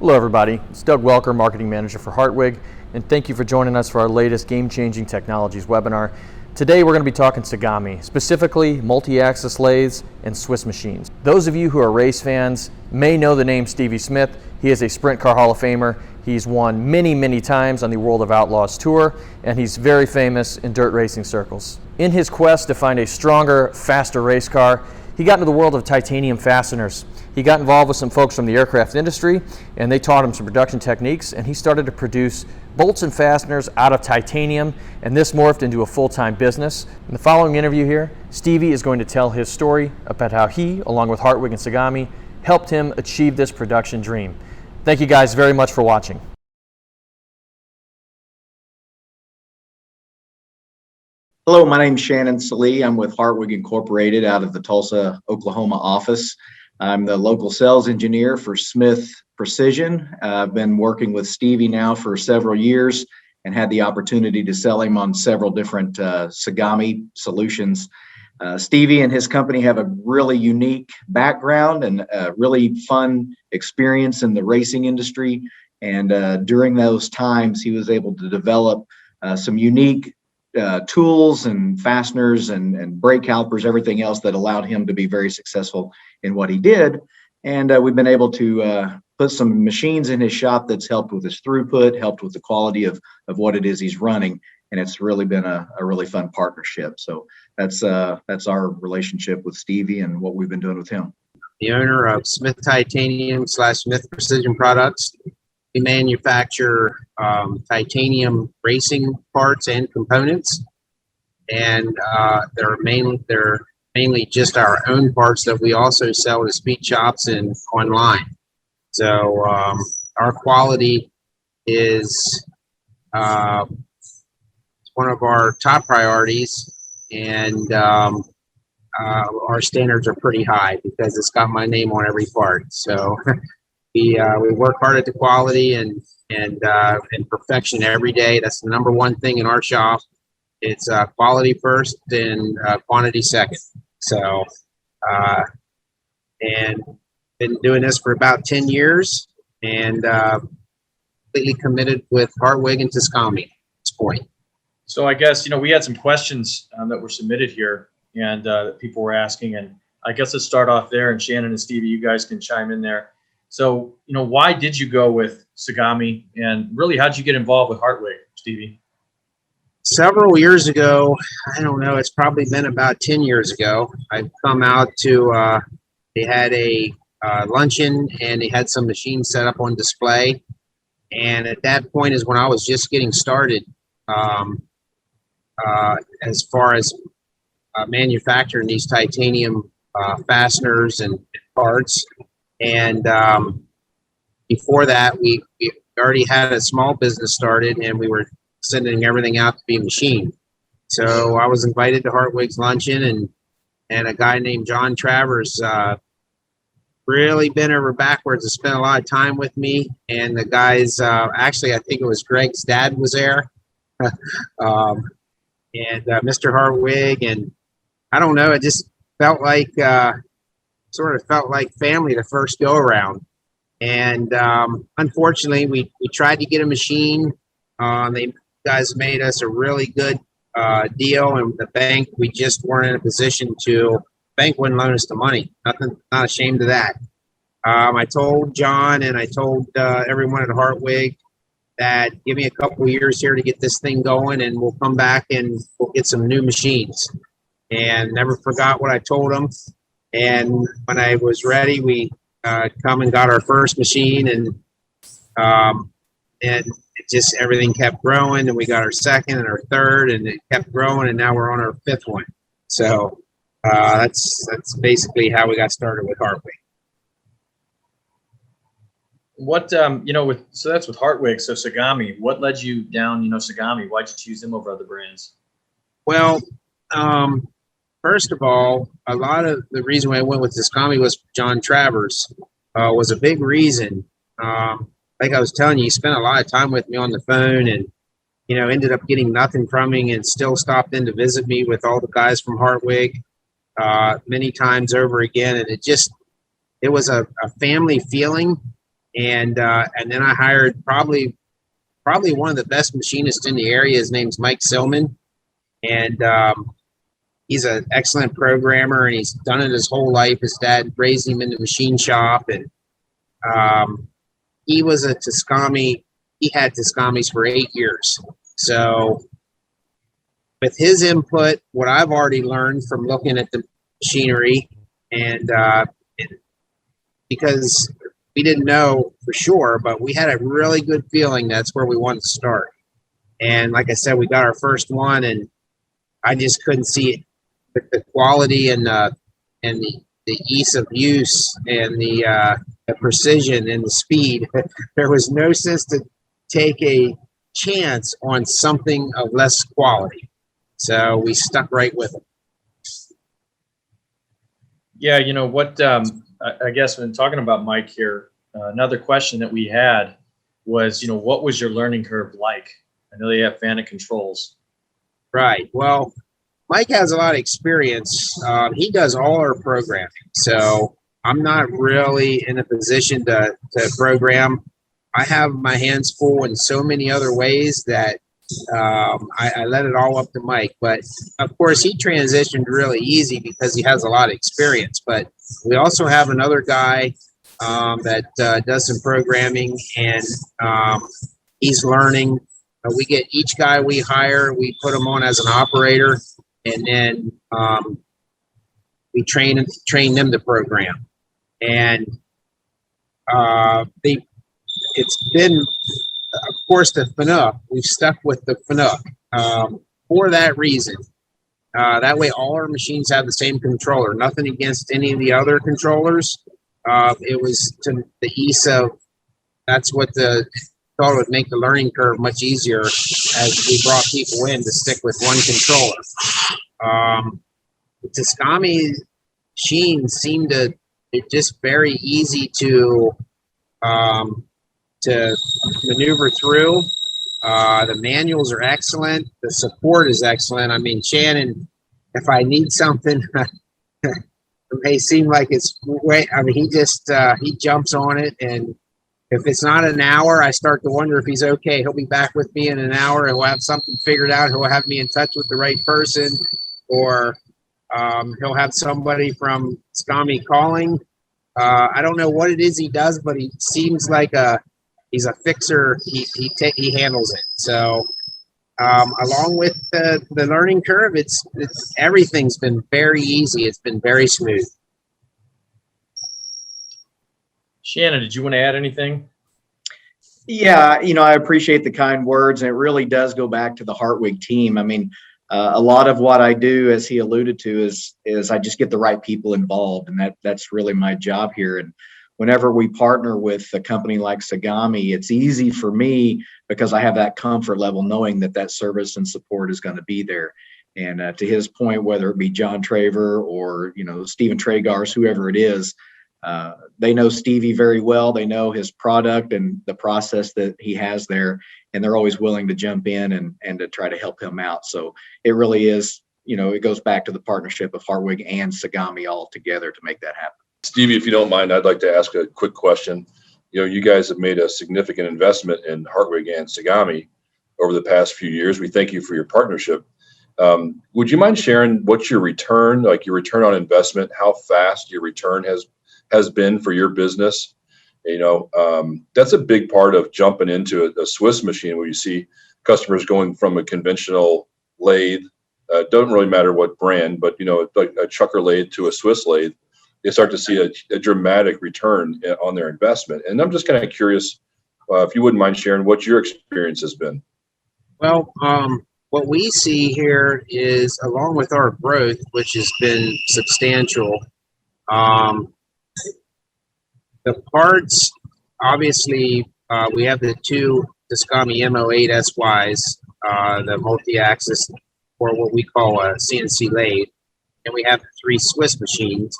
Hello everybody, it's Doug Welker, Marketing Manager for Hartwig, and thank you for joining us for our latest Game-Changing Technologies webinar. Today we're going to be talking Tsugami, specifically multi-axis lathes and Swiss machines. Those of you who are race fans may know the name Stevie Smith. He is a Sprint Car Hall of Famer. He's won many times on the World of Outlaws Tour, and he's very famous in dirt racing circles. In his quest to find a stronger, faster race car, he got into the world of titanium fasteners. He got involved with some folks from the aircraft industry, and they taught him some production techniques, and he started to produce bolts and fasteners out of titanium, and this morphed into a full-time business. In the following interview here, Stevie is going to tell his story about how he, along with Hartwig and Tsugami, helped him achieve this production dream. Thank you guys very much for watching. Hello, my name is Shannon Salee. I'm with Hartwig Incorporated out of the Tulsa, Oklahoma office. I'm the local sales engineer for Smith Precision. I've been working with Stevie now for several years and had the opportunity to sell him on several different Tsugami solutions. Stevie and his company have a really unique background and a really fun experience in the racing industry. And during those times, he was able to develop some unique tools and fasteners and brake calipers, everything else that allowed him to be very successful in what he did. And we've been able to put some machines in his shop that's helped with his throughput, helped with the quality of what it is he's running. And it's really been a really fun partnership. So that's our relationship with Stevie and what we've been doing with him. The owner of Smith Titanium / Smith Precision Products. We manufacture titanium racing parts and components, and they're mainly just our own parts that we also sell to speed shops and online. So our quality is one of our top priorities, and our standards are pretty high because it's got my name on every part. So we work hard at the quality and perfection every day. That's the number one thing in our shop. It's quality first and quantity second. So, and been doing this for about 10 years and completely committed with Hartwig and Tsugami at this point. So I guess, we had some questions that were submitted here and that people were asking, and I guess let's start off there, and Shannon and Stevie, you guys can chime in there. So, why did you go with Tsugami, and really how'd you get involved with Hartwig, Stevie? Several years ago, I don't know, it's probably been about 10 years ago, I've come out to, they had a luncheon and they had some machines set up on display. And at that point is when I was just getting started as far as manufacturing these titanium fasteners and parts. And before that, we already had a small business started, and we were sending everything out to be machined. So I was invited to Hartwig's luncheon, and a guy named John Travers really bent over backwards and spent a lot of time with me. And the guys, actually, I think it was Greg's dad was there, and Mr. Hartwig, and I don't know, it just felt like sort of felt like family the first go around. And unfortunately, we tried to get a machine. They guys made us a really good deal, and the bank, we just weren't in a position to, bank wouldn't loan us the money. Not ashamed of that. I told John and I told everyone at Hartwig that give me a couple of years here to get this thing going, and we'll come back and we'll get some new machines. And never forgot what I told them. And when I was ready, we come and got our first machine, and it just, everything kept growing, and we got our second and our third, and it kept growing, and now we're on our fifth one. So that's basically how we got started with Hartwig. What so that's with Hartwig. So Tsugami, what led you down Tsugami? Why'd you choose them over other brands? Well, first of all, a lot of the reason why I went with Tsugami was John Travers was a big reason. Like I was telling you, he spent a lot of time with me on the phone, and ended up getting nothing from him, and still stopped in to visit me with all the guys from Hartwig many times over again. And it was a family feeling. And then I hired probably one of the best machinists in the area. His name's Mike Silman, and he's an excellent programmer, and he's done it his whole life. His dad raised him in the machine shop, and he was a Tsugami. He had Tsugamis for 8 years. So with his input, what I've already learned from looking at the machinery, and because we didn't know for sure, but we had a really good feeling that's where we wanted to start. And like I said, we got our first one, and I just couldn't see it. The quality and the ease of use and the precision and the speed. There was no sense to take a chance on something of less quality. So we stuck right with it. Yeah, you know what, I guess when talking about Mike here, another question that we had was, what was your learning curve like? I know you have FANUC controls. Right. Well, Mike has a lot of experience. He does all our programming. So I'm not really in a position to program. I have my hands full in so many other ways that I let it all up to Mike. But of course, he transitioned really easy because he has a lot of experience. But we also have another guy that does some programming, and he's learning. We get each guy we hire, we put him on as an operator, and then we train them to program. And it's been, of course, the FANUC. We've stuck with the FANUC for that reason. That way, all our machines have the same controller. Nothing against any of the other controllers. It was to the ease of. That's what thought would make the learning curve much easier as we brought people in to stick with one controller. The Tsugami machines seem to be just very easy to maneuver through. The manuals are excellent. The support is excellent. I mean, Shannon, if I need something, it may seem like it's way. I mean, he jumps on it, and if it's not an hour, I start to wonder if he's okay. He'll be back with me in an hour, and we'll have something figured out. He'll have me in touch with the right person, or he'll have somebody from Tsugami calling. I don't know what it is he does, but he seems like he's a fixer. He handles it. So along with the learning curve, it's everything's been very easy. It's been very smooth. Shannon, did you want to add anything? Yeah, I appreciate the kind words, and it really does go back to the Hartwig team. I mean, a lot of what I do, as he alluded to, is I just get the right people involved, and that's really my job here. And whenever we partner with a company like Tsugami, it's easy for me because I have that comfort level knowing that service and support is going to be there. And to his point, whether it be John Traver or Stephen Tragars, whoever it is, they know Stevie very well. They know his product and the process that he has there, and they're always willing to jump in and to try to help him out. So it really is, it goes back to the partnership of Hartwig and Tsugami all together to make that happen. Stevie, if you don't mind, I'd like to ask a quick question. You guys have made a significant investment in Hartwig and Tsugami over the past few years. We thank you for your partnership. Would you mind sharing what's your return, like your return on investment, how fast your return has been for your business? That's a big part of jumping into a Swiss machine where you see customers going from a conventional lathe, don't really matter what brand, but like a chucker lathe to a Swiss lathe. They start to see a dramatic return on their investment. And I'm just kind of curious if you wouldn't mind sharing what your experience has been. Well, what we see here is, along with our growth, which has been substantial, the parts, obviously, we have the two Tsugami MO8 SYs, the multi-axis, or what we call a CNC lathe, and we have the 3 Swiss machines.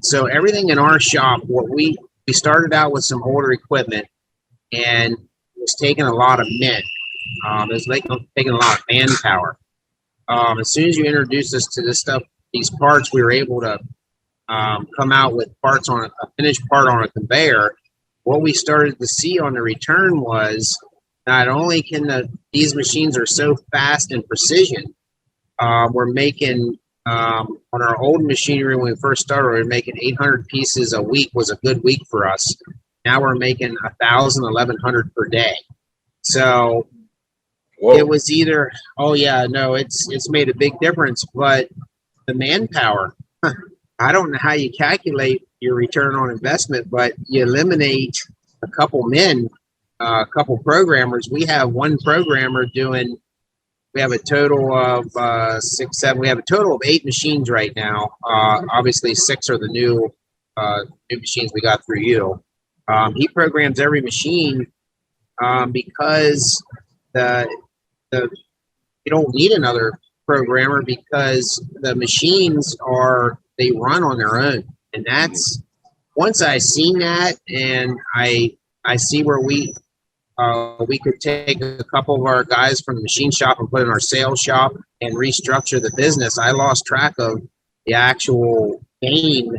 So everything in our shop, we started out with some older equipment, and it was taking a lot of men. It was taking a lot of manpower. As soon as you introduced us to this stuff, these parts, we were able to come out with parts on a finished part on a conveyor what we started to see on the return was not only can these machines are so fast and precision, we're making on our old machinery when we first started, we were making 800 pieces a week was a good week for us. Now we're making 1,000, 1,100 per day. So Whoa. it was either, oh yeah, no, it's made a big difference, but the manpower, I don't know how you calculate your return on investment, but you eliminate a couple men, a couple programmers. We have one programmer doing, we have a total of 6, 7, we have a total of 8 machines right now. Obviously 6 are the new machines we got through you. He programs every machine because you don't need another programmer because the machines they run on their own. And that's, once I seen that and I see where we could take a couple of our guys from the machine shop and put in our sales shop and restructure the business, I lost track of the actual gain,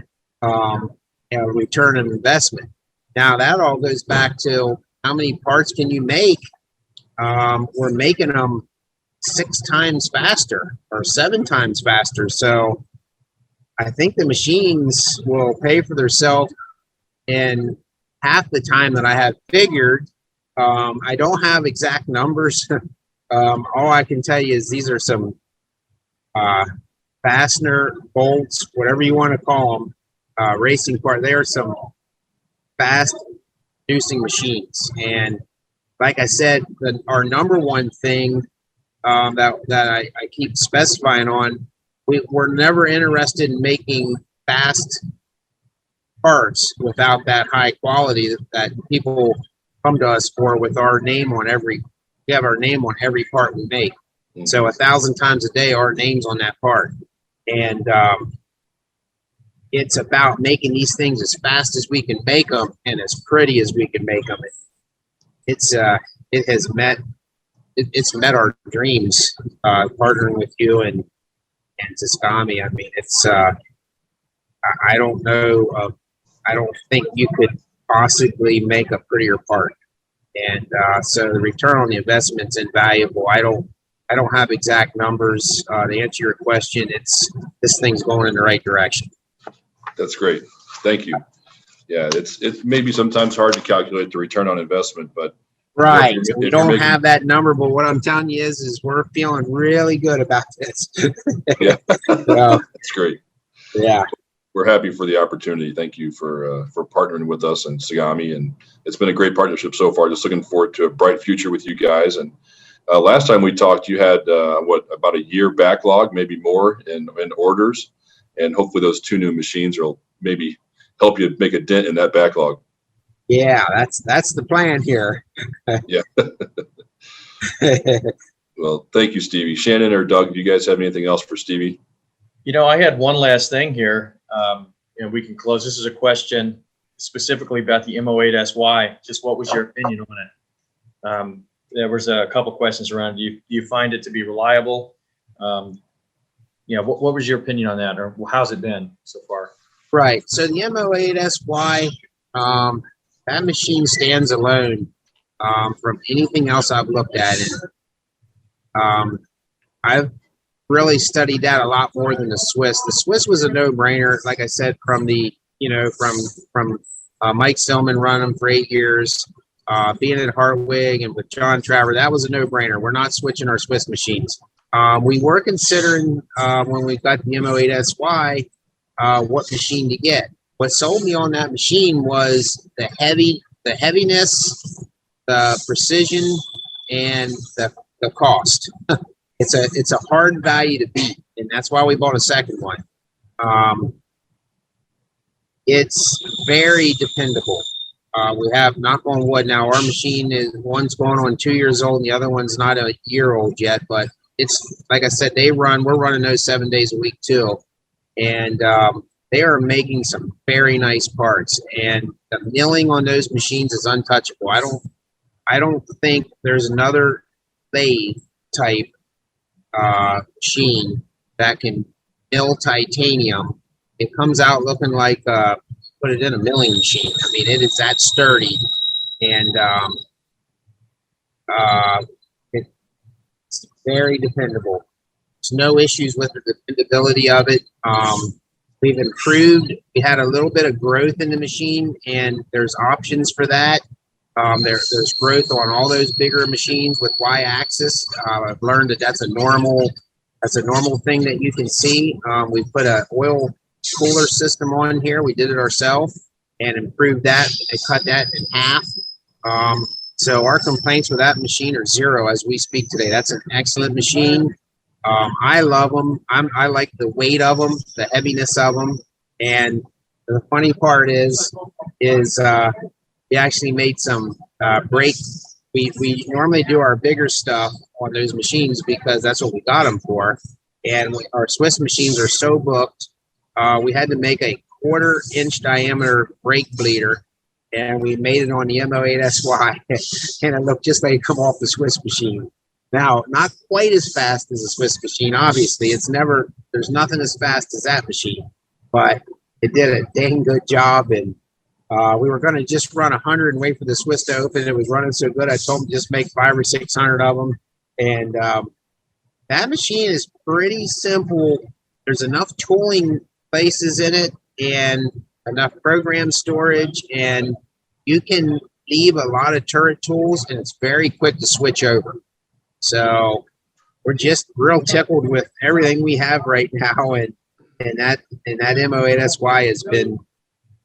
return on investment. Now that all goes back to how many parts can you make? We're making them 6 times faster or 7 times faster. So I think the machines will pay for themselves in half the time that I had figured. I don't have exact numbers. All I can tell you is these are some fastener, bolts, whatever you want to call them, racing part. They are some fast producing machines. And like I said, our number one thing that I keep specifying on, we're never interested in making fast parts without that high quality that people come to us for with our name on we have our name on every part we make. So 1,000 times a day, our name's on that part. And it's about making these things as fast as we can make them and as pretty as we can make them. It's met our dreams, partnering with you and Tsugami. I mean, it's I don't know, I don't think you could possibly make a prettier part. And so the return on the investment's invaluable. I don't have exact numbers to answer your question. This thing's going in the right direction. That's great. Thank you. Yeah, it's maybe sometimes hard to calculate the return on investment, but right. We don't have that number, but what I'm telling you is we're feeling really good about this. Yeah, So, that's great. Yeah. We're happy for the opportunity. Thank you for partnering with us and Tsugami, and it's been a great partnership so far. Just looking forward to a bright future with you guys. And last time we talked, you had about a year backlog, maybe more in orders, and hopefully those 2 new machines will maybe help you make a dent in that backlog. Yeah, that's the plan here. Yeah. Well, thank you, Stevie. Shannon or Doug, do you guys have anything else for Stevie? You know, I had one last thing here, and we can close. This is a question specifically about the M08SY. Just what was your opinion on it? There was a couple questions around. Do you find it to be reliable? What was your opinion on that, or how's it been so far? Right. So the M08SY, that machine stands alone from anything else I've looked at. And I've really studied that a lot more than the Swiss. The Swiss was a no-brainer, like I said, from Mike Stillman running them for 8 years, being at Hartwig and with John Traver, that was a no-brainer. We're not switching our Swiss machines. We were considering when we got the M08SY what machine to get. What sold me on that machine was the heaviness, the precision, and the cost. It's a hard value to beat, and that's why we bought a second one. It's very dependable. We have, knock on wood, now our machine one's going on 2 years old and the other one's not a year old yet, but it's, like I said, we're running those 7 days a week too. And they are making some very nice parts, and the milling on those machines is untouchable. I don't think there's another lathe type machine that can mill titanium. It comes out looking like put it in a milling machine. I mean, it is that sturdy, and it's very dependable. There's no issues with the dependability of it. We've improved. We had a little bit of growth in the machine, and there's options for that. There's growth on all those bigger machines with Y-axis. I've learned that that's a normal thing that you can see. We put an oil cooler system on here. We did it ourselves and improved that and cut that in half. So our complaints with that machine are zero as we speak today. That's an excellent machine. I love them. I like the weight of them, the heaviness of them, and the funny part is we actually made some brake. We normally do our bigger stuff on those machines because that's what we got them for, and our Swiss machines are so booked. We had to make a 1/4-inch diameter brake bleeder, and we made it on the M08SY, and it looked just like it come off the Swiss machine. Now, not quite as fast as a Swiss machine, obviously. There's nothing as fast as that machine, but it did a dang good job. And we were going to just run 100 and wait for the Swiss to open. It was running so good, I told them just make 500 or 600 of them. And that machine is pretty simple. There's enough tooling places in it and enough program storage, and you can leave a lot of turret tools, and it's very quick to switch over. So we're just real tickled with everything we have right now, and that M08SY has been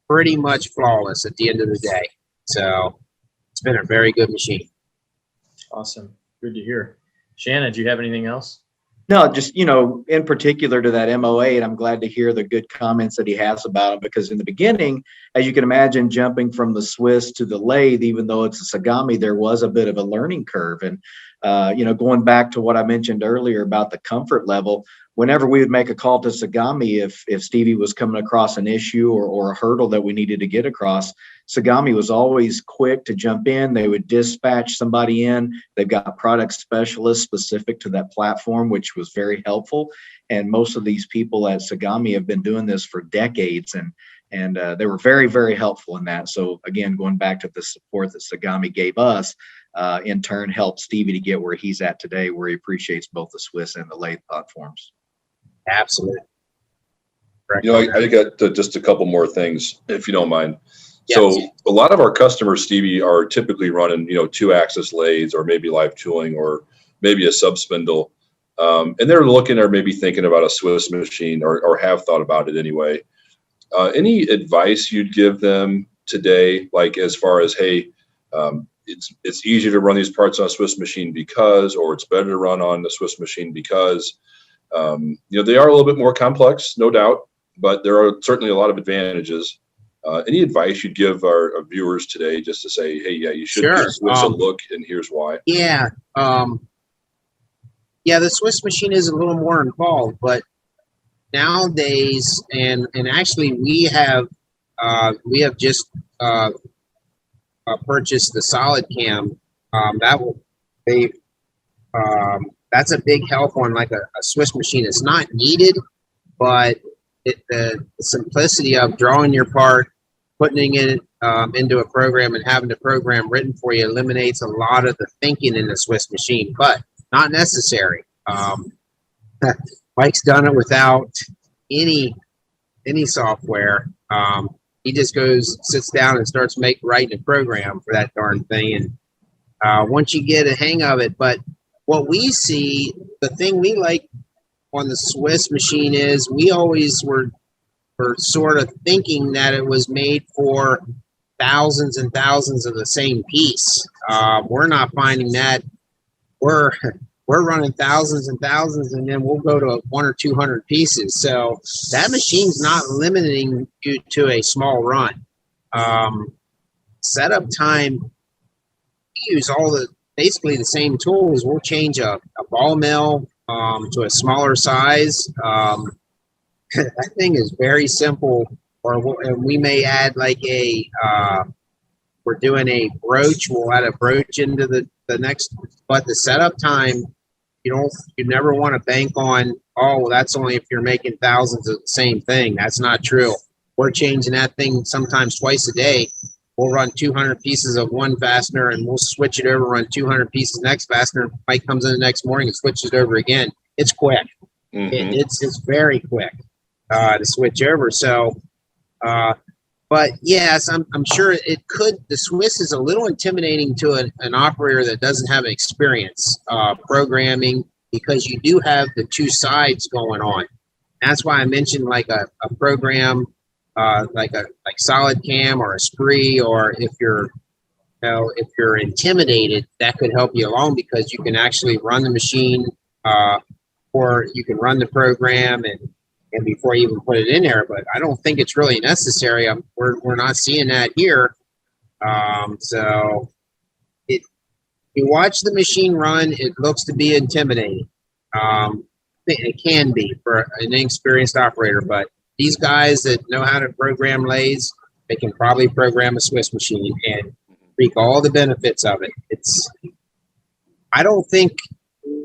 pretty much flawless at the end of the day. So it's been a very good machine. Awesome. Good to hear. Shannon, do you have anything else? No, just, in particular to that MO8, I'm glad to hear the good comments that he has about it, because in the beginning, as you can imagine, jumping from the Swiss to the Lathe, even though it's a Tsugami, there was a bit of a learning curve. And, going back to what I mentioned earlier about the comfort level, whenever we would make a call to Tsugami, if Stevie was coming across an issue or a hurdle that we needed to get across, Tsugami was always quick to jump in. They would dispatch somebody in. They've got product specialists specific to that platform, which was very helpful. And most of these people at Tsugami have been doing this for decades, and they were very, very helpful in that. So again, going back to the support that Tsugami gave us, in turn helped Stevie to get where he's at today, where he appreciates both the Swiss and the Lathe platforms. Absolutely. I got just a couple more things, if you don't mind. Yes. So a lot of our customers, Stevie, are typically running, 2-axis lathes or maybe live tooling or maybe a sub spindle. And they're looking or maybe thinking about a Swiss machine or have thought about it anyway. Any advice you'd give them today, like as far as, hey, it's easier to run these parts on a Swiss machine because, or it's better to run on the Swiss machine because, they are a little bit more complex, no doubt, but there are certainly a lot of advantages. Any advice you'd give our viewers today, just to say, hey, yeah, you should give Swiss a look, and here's why. Yeah. The Swiss machine is a little more involved, but nowadays, and actually we have just purchased the solid cam. That's a big help on like a Swiss machine. It's not needed, but the simplicity of drawing your part, putting it into a program and having the program written for you eliminates a lot of the thinking in the Swiss machine, but not necessary. Mike's done it without any software. He just sits down and starts writing a program for that darn thing. And once you get a hang of it, but what we see, the thing we like on the Swiss machine is we always were sort of thinking that it was made for thousands and thousands of the same piece. We're not finding that. We're running thousands and thousands, and then we'll go to 100 or 200 pieces. So that machine's not limiting you to a small run. Setup time, we use basically the same tools. We'll change a ball mill to a smaller size. That thing is very simple. And we may add like we're doing a broach. We'll add a broach into the next. But the setup time, you never want to bank on. Oh, well, that's only if you're making thousands of the same thing. That's not true. we're changing that thing sometimes twice a day. We'll run 200 pieces of one fastener and we'll switch it over, run 200 pieces next fastener. Mike comes in the next morning and switches it over again. It's quick. It's very quick to switch over. So, but yes, I'm sure it could. The Swiss is a little intimidating to an operator that doesn't have experience programming, because you do have the two sides going on. That's why I mentioned like a program like Solid Cam or a Spree, or if you're intimidated, that could help you along, because you can actually run the machine, or you can run the program and before you even put it in there. But I don't think it's really necessary. We're not seeing that here. So you watch the machine run, it looks to be intimidating. It can be for an inexperienced operator, but these guys that know how to program lathes, they can probably program a Swiss machine and reap all the benefits of it. I don't think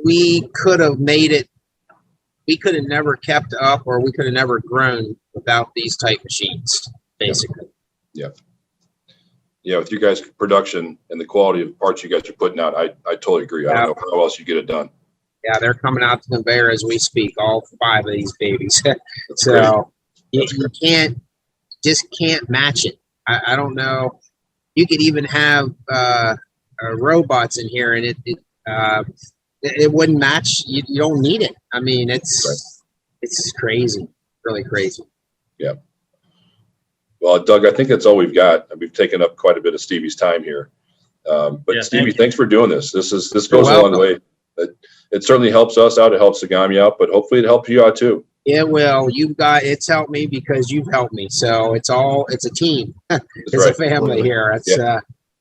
we could have made it. We could have never kept up, or we could have never grown without these type machines, basically. Yeah. Yeah, with you guys' production and the quality of parts you guys are putting out, I totally agree. I don't know how else you get it done. Yeah, they're coming out to the conveyor as we speak, all 5 of these babies. So you can't match it. I don't know. You could even have robots in here, and it wouldn't match. You don't need it. I mean, it's crazy, really crazy. Yeah. Well, Doug, I think that's all we've got. We've taken up quite a bit of Stevie's time here. But yeah, Stevie, thanks for doing this. This goes a long way. It certainly helps us out. It helps Tsugami out, but hopefully it helps you out too. Yeah, well, it's helped me because you've helped me. So it's a team. It's right. A family here.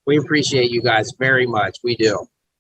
We appreciate you guys very much. We do.